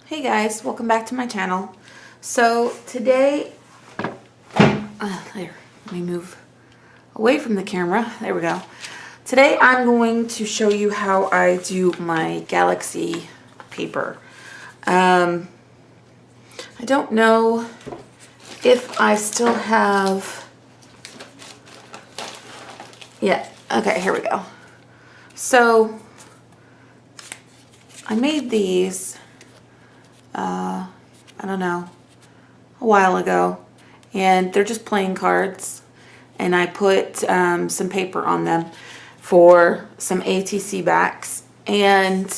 Hey guys, welcome back to my channel. So today, there, let me move away from the camera. There we go. Today I'm going to show you how I do my Galaxy paper. I don't know if I still have, yeah, okay, here we go. So I made these I don't know, a while ago, and they're just playing cards, and I put some paper on them for some ATC backs, and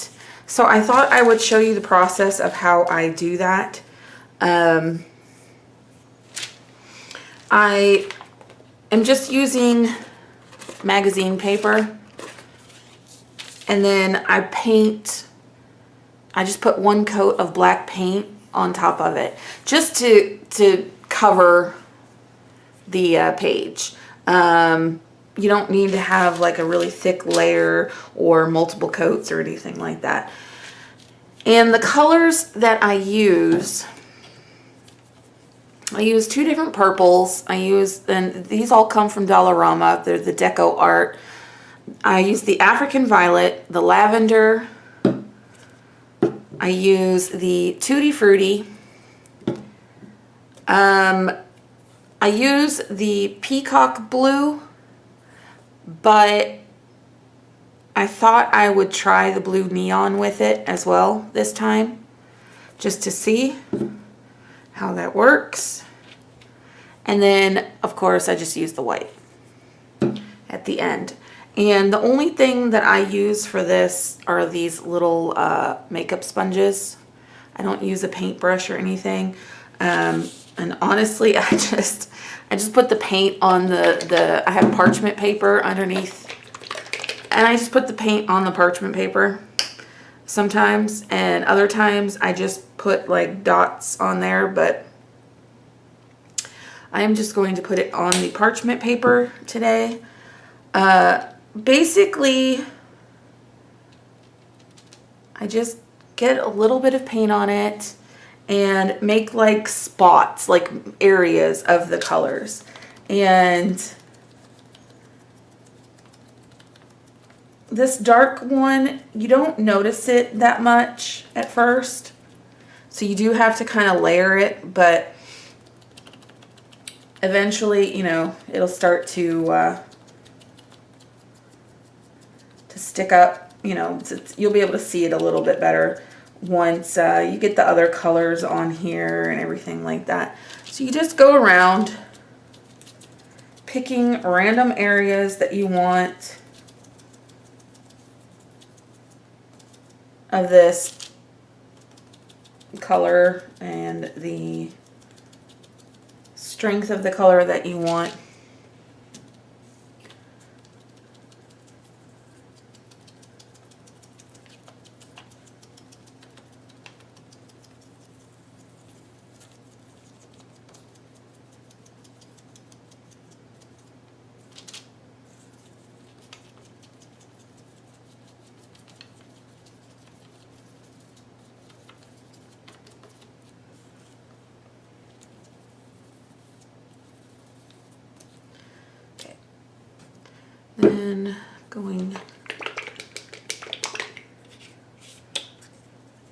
so I thought I would show you the process of how I do that. I am just using magazine paper, and then I just put one coat of black paint on top of it, just to cover the page. You don't need to have like a really thick layer or multiple coats or anything like that. And the colors that I use two different purples. And these all come from Dollarama. They're the Deco Art. I use the African Violet, the Lavender, I use the Tutti Frutti. I use the Peacock Blue, but I thought I would try the Blue Neon with it as well this time, just to see how that works. And then, of course, I just use the white at the end. And the only thing that I use for this are these little makeup sponges. I don't use a paintbrush or anything. And honestly, I just put the paint on I have parchment paper underneath, and I just put the paint on the parchment paper sometimes, and other times I just put like dots on there, but I am just going to put it on the parchment paper today. Basically, I just get a little bit of paint on it and make like spots, like areas of the colors. And this dark one, you don't notice it that much at first. So you do have to kind of layer it, but eventually, you know, it'll start to stick up, you know, you'll be able to see it a little bit better once you get the other colors on here and everything like that. So you just go around picking random areas that you want of this color and the strength of the color that you want. Then going,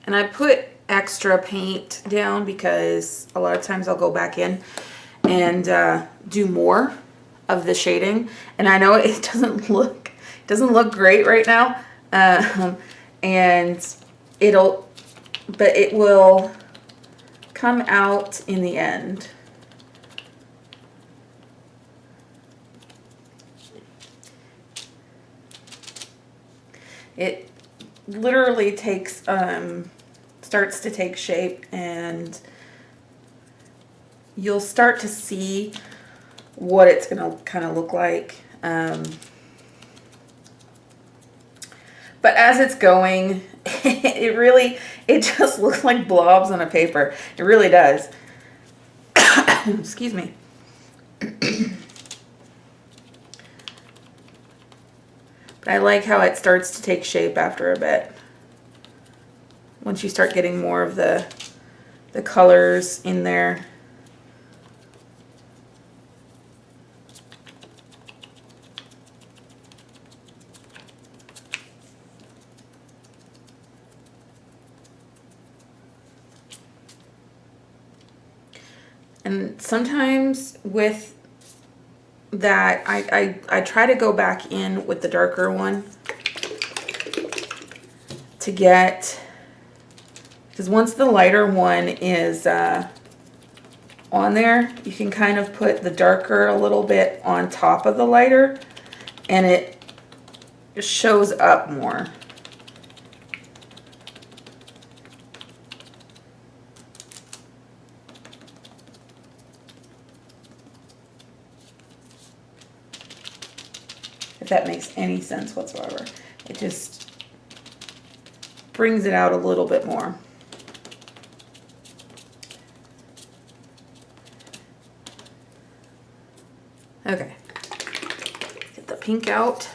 and I put extra paint down because a lot of times I'll go back in and do more of the shading, and I know it doesn't look great right now, and but it will come out in the end. It literally takes, starts to take shape, and you'll start to see what it's going to kind of look like. But as it's going, it just looks like blobs on a paper. It really does. Excuse me. But I like how it starts to take shape after a bit. once you start getting more of the colors in there. And sometimes with that, I try to go back in with the darker one to get, because once the lighter one is on there, you can kind of put the darker a little bit on top of the lighter and it shows up more. If that makes any sense whatsoever. It just brings it out a little bit more. Okay, get the pink out.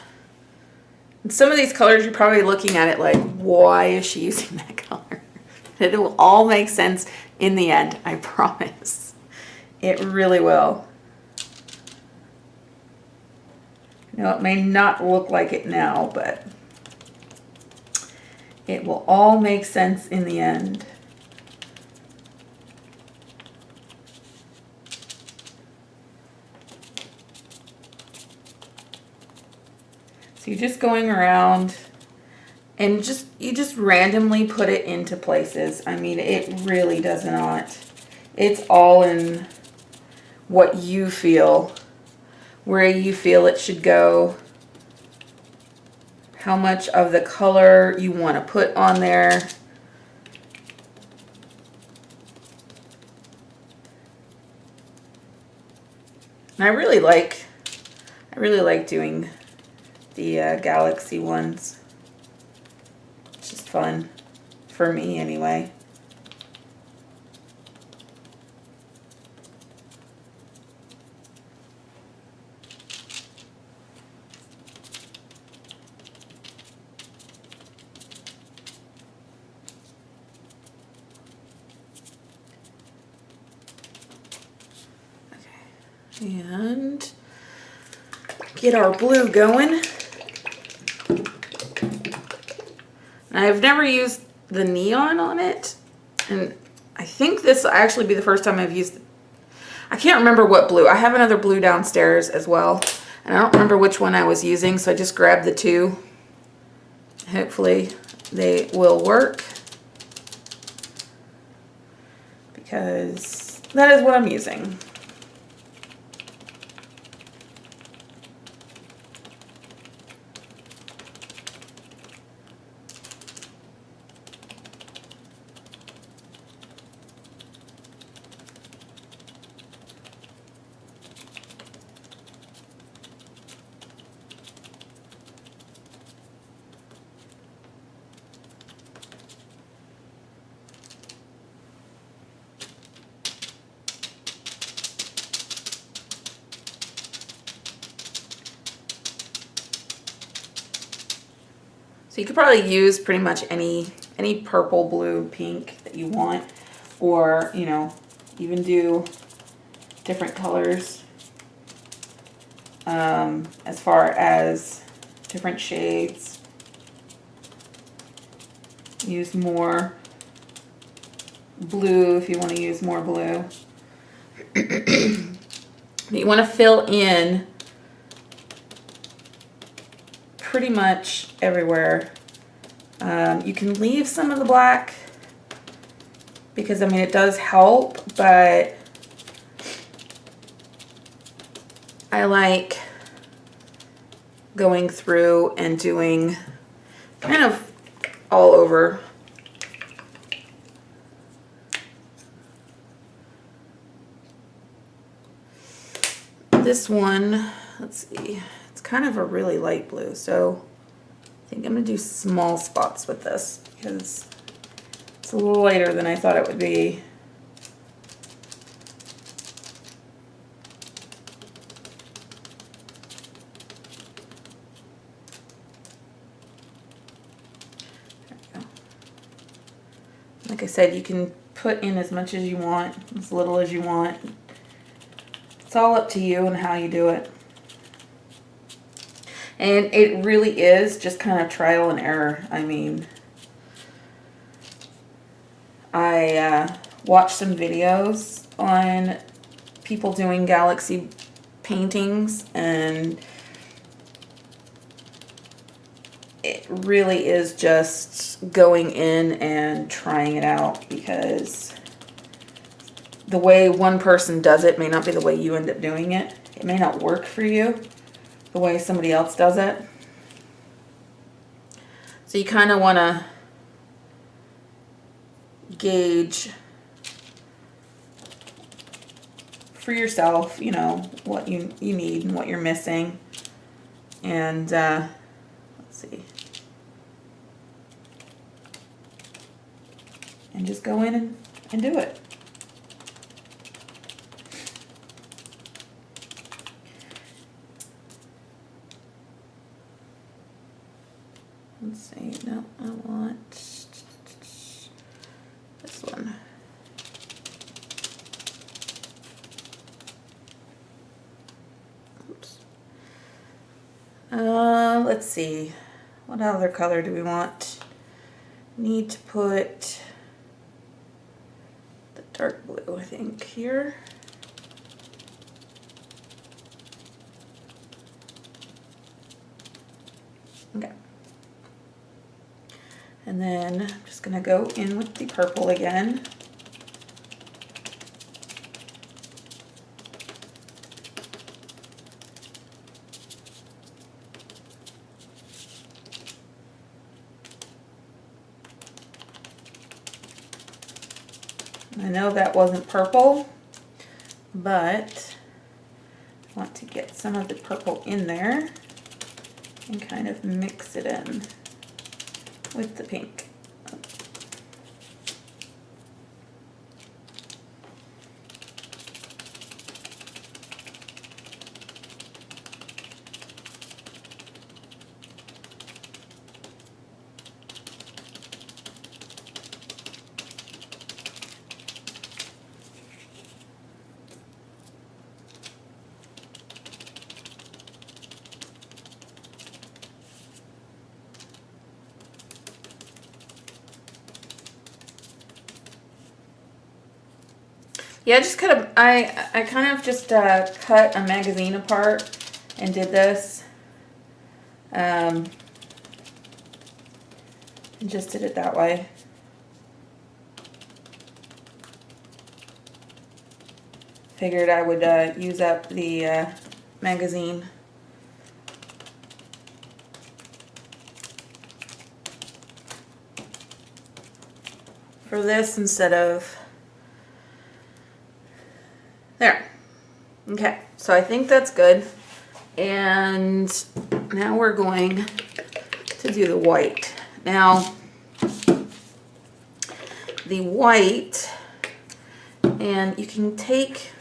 And some of these colors, you're probably looking at it like, why is she using that color? It will all make sense in the end, I promise. It really will. Now, it may not look like it now, but it will all make sense in the end. So you're just going around and you just randomly put it into places. I mean, it really does not. It's all in what you feel, where you feel it should go, how much of the color you want to put on there. And I really like doing the galaxy ones. It's just fun for me anyway. Okay. And get our blue going. I've never used the neon on it, and I think this will actually be the first time I've used it. I can't remember what blue. I have another blue downstairs as well, and I don't remember which one I was using, so I just grabbed the two. Hopefully they will work, because that is what I'm using. So you could probably use pretty much any purple, blue, pink that you want, or, you know, even do different colors as far as different shades. Use more blue if you want to use more blue. You want to fill in pretty much everywhere. You can leave some of the black because, I mean, it does help, but I like going through and doing kind of all over. This one, let's see, it's kind of a really light blue, so I think I'm going to do small spots with this because it's a little lighter than I thought it would be. There we go. Like I said, you can put in as much as you want, as little as you want. It's all up to you and how you do it. And it really is just kind of trial and error. I mean, I watched some videos on people doing galaxy paintings, and it really is just going in and trying it out, because the way one person does it may not be the way you end up doing it. It may not work for you the way somebody else does it. So you kind of want to gauge for yourself, you know, what you need and what you're missing. And let's see. And just go in and do it. Let's see, no, I want this one. Oops. Let's see, what other color do we want? Need to put the dark blue, I think, here. Okay. And then I'm just going to go in with the purple again. I know that wasn't purple, but I want to get some of the purple in there and kind of mix it in with the pink. Yeah, just kind of, I kind of just cut a magazine apart and did this. And just did it that way. Figured I would use up the magazine. For this instead of there. Okay, so I think that's good. And now we're going to do the white. Now, the white, and you can take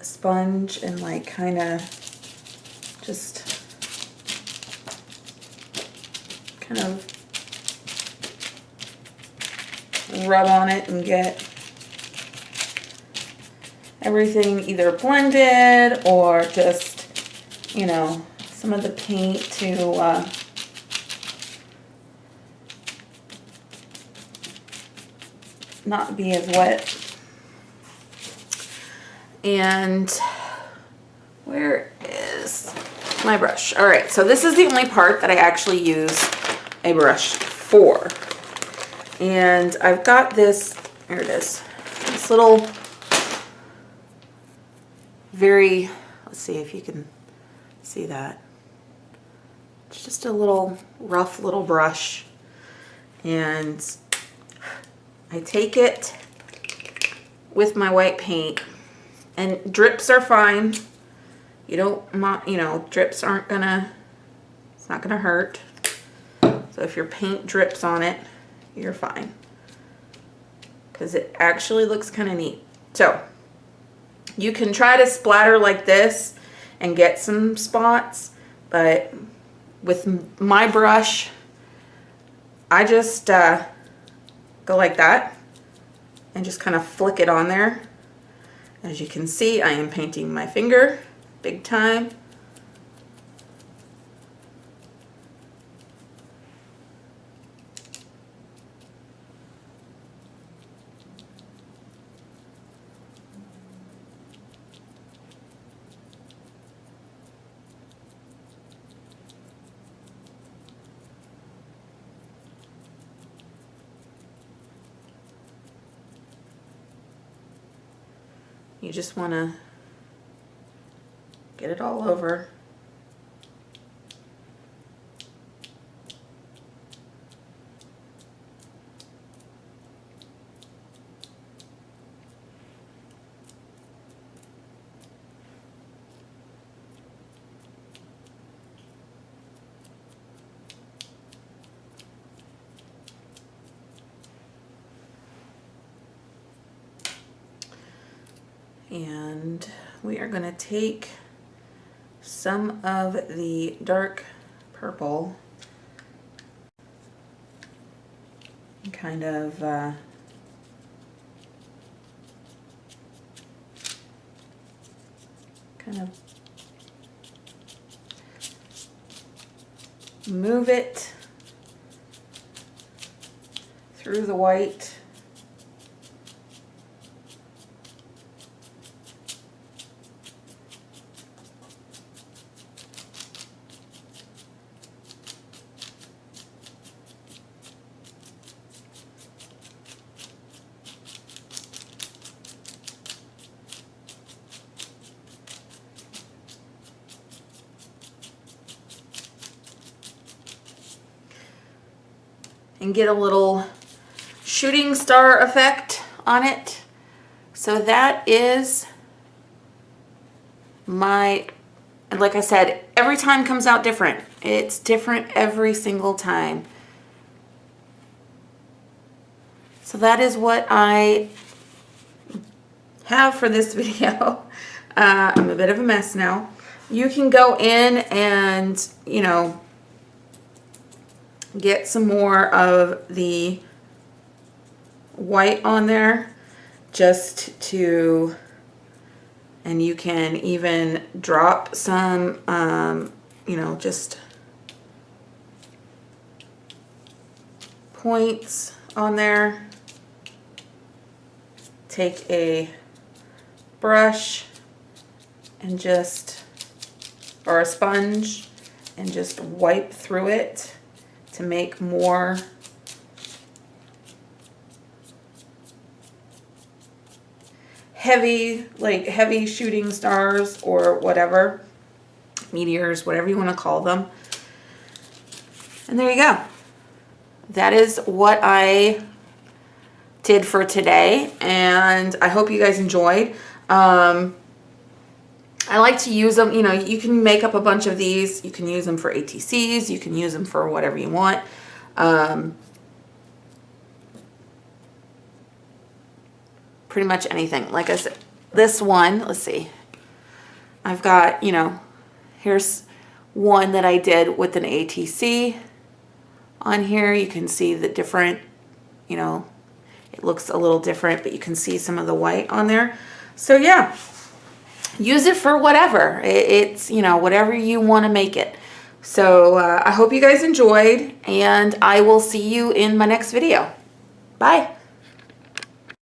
a sponge and like kind of just kind of rub on it and get everything either blended or just, you know, some of the paint to not be as wet. And where is my brush? All right, so this is the only part that I actually use a brush for. And I've got this, here it is, this little very, let's see if you can see that. It's just a little rough little brush. And I take it with my white paint, and drips are fine. You don't, you know, drips aren't gonna, it's not gonna hurt. So if your paint drips on it, you're fine. Because it actually looks kind of neat. So you can try to splatter like this and get some spots, but with my brush, I just go like that and just kind of flick it on there. As you can see, I am painting my finger big time. You just want to get it all over. And we are going to take some of the dark purple and kind of move it through the white. And get a little shooting star effect on it. So that is my, and like I said, every time comes out different. It's different every single time. So that is what I have for this video. I'm a bit of a mess now. You can go in and, you know, get some more of the white on there just to, and you can even drop some, you know, just points on there. Take a brush and just, or a sponge, and just wipe through it to make more heavy, like heavy shooting stars or whatever, meteors, whatever you want to call them. And there you go. That is what I did for today, and I hope you guys enjoyed. I like to use them, you know, you can make up a bunch of these. You can use them for ATCs. You can use them for whatever you want. Pretty much anything. Like I said, this one, let's see. I've got, you know, here's one that I did with an ATC on here. You can see the different, you know, it looks a little different, but you can see some of the white on there. So yeah. Use it for whatever. It's, you know, whatever you want to make it. So I hope you guys enjoyed, and I will see you in my next video. Bye.